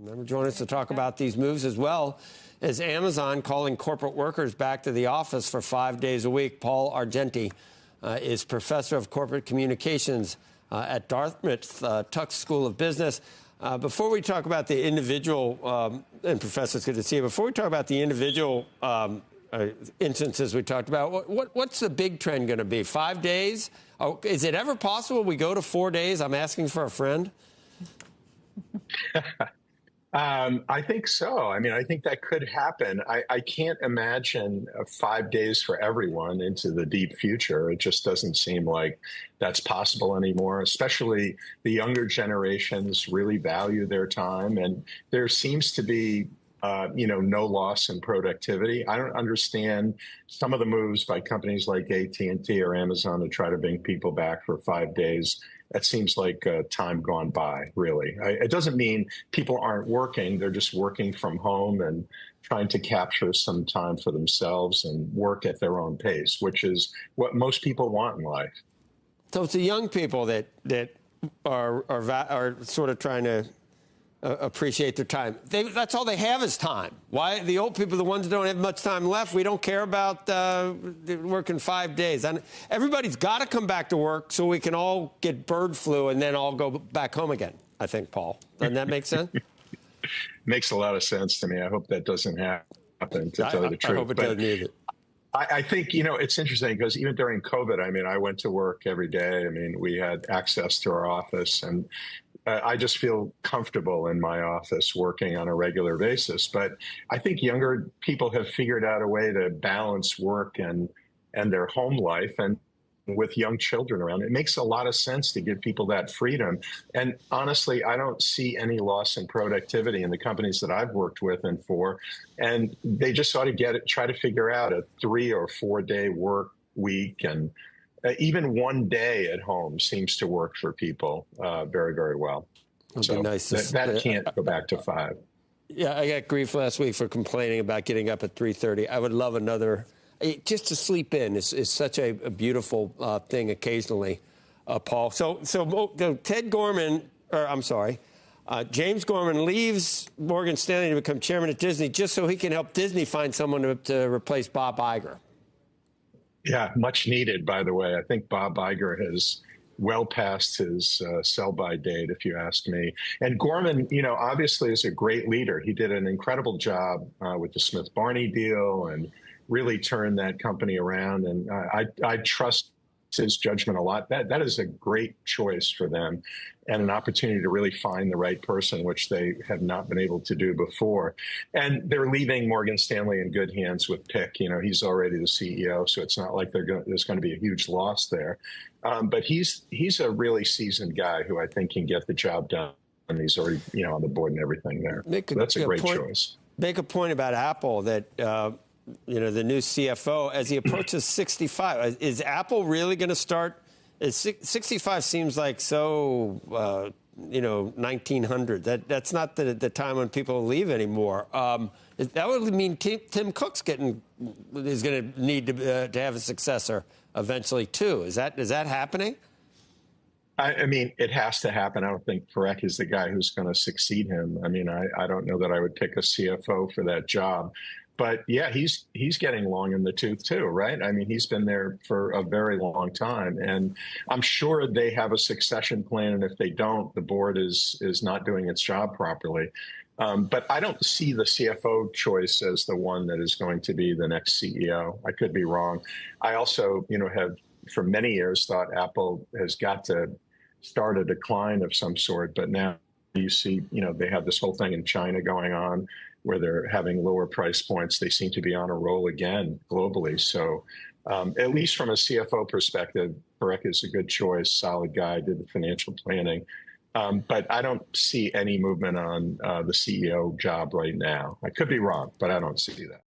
Remember, join us to talk about these moves as well as Amazon calling corporate workers back to the office for 5 days a week. Paul Argenti is professor of corporate communications at Dartmouth Tuck School of Business. Before we talk about the individual, and Professor, it's good to see you. Before we talk about the individual instances we talked about, what's the big trend going to be? 5 days? Oh, is it ever possible we go to 4 days? I'm asking for a friend. I think so. I mean, I think that could happen. I can't imagine 5 days for everyone into the deep future. It just doesn't seem like that's possible anymore, especially the younger generations really value their time. And there seems to be, no loss in productivity. I don't understand some of the moves by companies like AT&T or Amazon to try to bring people back for 5 days. That seems like time gone by, really. It doesn't mean people aren't working. They're just working from home and trying to capture some time for themselves and work at their own pace, which is what most people want in life. So it's the young people that are sort of trying to appreciate their time. That's all they have is time. Why the old people, the ones that don't have much time left, we don't care about working 5 days. And everybody's got to come back to work so we can all get bird flu and then all go back home again, I think, Paul. Doesn't that make sense? Makes a lot of sense to me. I hope that doesn't happen, to tell you the truth. I hope it doesn't either. I think, it's interesting because even during COVID, I mean, I went to work every day. I mean, we had access to our office, and I just feel comfortable in my office working on a regular basis. But I think younger people have figured out a way to balance work and their home life. And with young children around, it makes a lot of sense to give people that freedom. And honestly, I don't see any loss in productivity in the companies that I've worked with and for. And they just ought to try to figure out a 3 or 4 day work week. And even 1 day at home seems to work for people very, very well. So nice that can't go back to 5. Yeah, I got grief last week for complaining about getting up at 3:30. I would love another. Just to sleep in is such a beautiful thing occasionally, Paul. So Ted Gorman, James Gorman leaves Morgan Stanley to become chairman at Disney just so he can help Disney find someone to replace Bob Iger. Yeah, much needed, by the way. I think Bob Iger has well past his sell-by date, if you ask me. And Gorman, obviously is a great leader. He did an incredible job with the Smith-Barney deal and really turned that company around. And I trust his judgment a lot. That is a great choice for them and an opportunity to really find the right person, which they have not been able to do before. And they're leaving Morgan Stanley in good hands with Pick. He's already the CEO, so it's not like there's going to be a huge loss there. But he's a really seasoned guy who I think can get the job done. And he's already, on the board and everything there. That's a great choice. Make a point about Apple that, the new CFO, as he approaches 65, is Apple really going to start? 65 seems like so, 1900. That's not the time when people leave anymore. That would mean Tim Cook's is going to need to have a successor eventually too. Is that happening? I mean, it has to happen. I don't think Parekh is the guy who's going to succeed him. I mean, I don't know that I would pick a CFO for that job. But yeah, he's getting long in the tooth too, right? I mean, he's been there for a very long time, and I'm sure they have a succession plan. And if they don't, the board is not doing its job properly. But I don't see the CFO choice as the one that is going to be the next CEO. I could be wrong. I also, have for many years thought Apple has got to start a decline of some sort. But now you see, they have this whole thing in China going on, where they're having lower price points. They seem to be on a roll again globally. So at least from a CFO perspective, Parekh is a good choice, solid guy, did the financial planning. But I don't see any movement on the CEO job right now. I could be wrong, but I don't see that.